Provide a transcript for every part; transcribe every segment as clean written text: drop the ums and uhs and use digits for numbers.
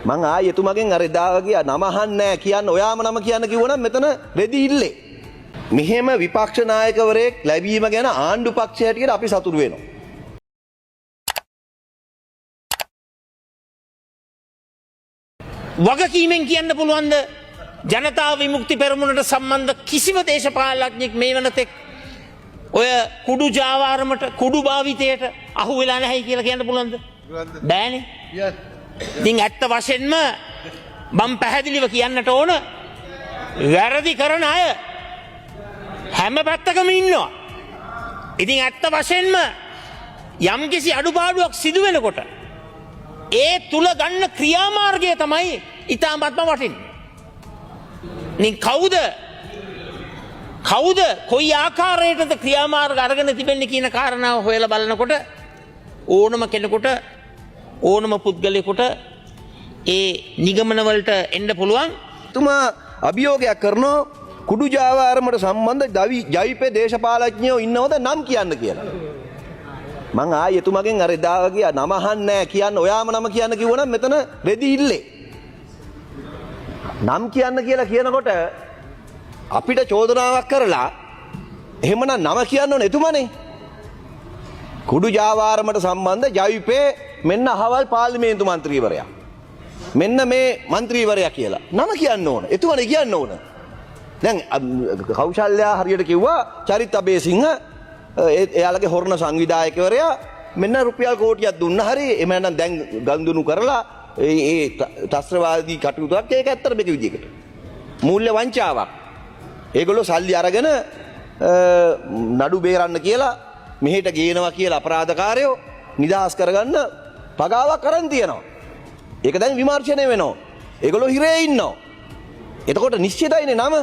මං ආයේ එතුමගෙන් අර එදා වගේ නම අහන්නේ නැහැ කියන්න ඔයාම නම කියන්න කිව්වනම් මෙතන රෙදි ඉල්ලේ. මෙහෙම විපක්ෂ නායකවරයෙක් ලැබීම ගැන ආණ්ඩු පක්ෂය හැටියට අපි සතුටු වෙනවා. වගකීමෙන් කියන්න පුළුවන්ද ජනතා විමුක්ති පෙරමුණට සම්බන්ධ කිසිම දේශපාලනඥයෙක් මේ වනතෙක් ඔය කුඩු ජාවාරමට කුඩු භාවිතයට අහු වෙලා නැහැ කියලා කියන්න පුළුවන්ද? බෑනේ. ඉතින් ඇත්ත වශයෙන්ම මම පැහැදිලිව කියන්නට ඕන වැරදි කරන අය හැම පැත්තකම ඉන්නවා. ඉතින් ඇත්ත වශයෙන්ම යම්කිසි අඩුපාඩුවක් සිදු වෙනකොට ඒ තුල ගන්න ක්‍රියාමාර්ගය තමයි ඉතාමත්ම වටින්නේ. ඉතින් කවුද කොයි ආකාරයකටද ක්‍රියාමාර්ග අරගෙන තිබෙන්නේ කියන කාරණාව හොයලා බලනකොට ඕනම කෙනෙකුට ඕනම පුද්ගලයෙකුට ඒ නිගමන වලට එන්න පුළුවන්. තුමා අභියෝගයක් කරනවා කුඩු ජාවාරමට සම්බන්ධ ජවිපේ දේශපාලඥයෝ ඉන්නවද නම් කියන්න කියලා. මං ආයේ එතුමගෙන් අර එදා වගේ නම අහන්නේ නැහැ කියන්න ඔයාම නම කියන්න කිව්වනම් මෙතන රෙදි ඉල්ලේ. නම් කියන්න කියලා කියනකොට අපිට චෝදනාවක් කරලා එහෙමනම් නම කියන්න ඕනේ එතුමනේ. කුඩු ජාවාරමට සම්බන්ධ ජවිපේ මෙන්න අහවල් පාර්ලිමේන්තු මන්ත්‍රීවරයා. මෙන්න මේ මන්ත්‍රීවරයා කියලා. නම කියන්න ඕන. එතුමනේ කියන්න ඕන. දැන් කෞශල්‍යා හරියට කිව්වා චරිත් අබේසිංහ එයාලගේ හොරණ සංවිධායකවරයා මෙන්න රුපියල් කෝටියක් දුන්න හරි එහෙම නැත්නම් දැන් ගන්දුණු කරලා ඒ ත්‍ස්ත්‍රවාදී කටයුතුවක් ඒක ඇත්තට මේක විදිහකට මූල්‍ය වංචාවක්. ඒගොල්ලෝ සල්ලි අරගෙන නඩු බේරන්න කියලා මෙහෙට ගේනවා කියලා අපරාධකාරයෝ නිදහස් කරගන්න පගාවක් කරන් තියනවා. ඒක දැන් විමර්ශනය වෙනවා. ඒගොල්ලෝ හිරේ ඉන්නවා. එතකොට නිශ්චිතයිනේ නම.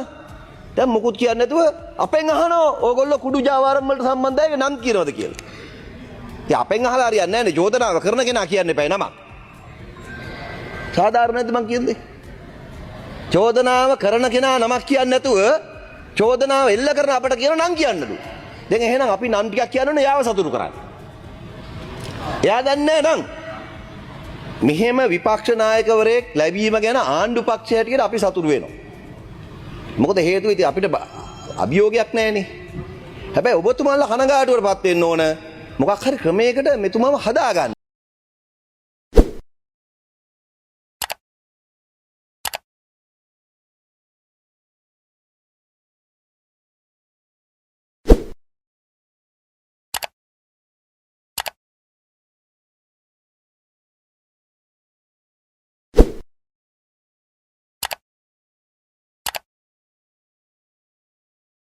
දැන් මොකුත් කියන්නේ නැතුව අපෙන් අහනවා ඕගොල්ලෝ කුඩු ජාවාරම් වලට සම්බන්ධයි නම් කියනවද කියලා. ඉතින් අපෙන් අහලා හරියන්නේ නැහැ නේ. චෝදනාව කරන කෙනා කියන්න එපා නමක්. සාධාරණ නැද්ද මං කියන්නේ? චෝදනාව කරන කෙනා නමක් කියන්නේ නැතුව චෝදනාව එල්ල කරන අපට කියන නම් කියන්නලු. දැන් එහෙනම් අපි නම් ටිකක් කියනවනේ යාව සතුටු කරන්න. එයා දන්නේ නැහැ නම් මෙහෙම විපක්ෂ නායකවරයෙක් ලැබීම ගැන ආණ්ඩු පක්ෂය හැටියට අපි සතුටු වෙනවා. මොකද හේතුව ඉතින් අපිට අභියෝගයක් නැහැනේ. හැබැයි ඔබතුමාලා කනගාටුවටපත් වෙන්න ඕන. මොකක් හරි ක්‍රමයකට මෙතුමාව හදාගන්න.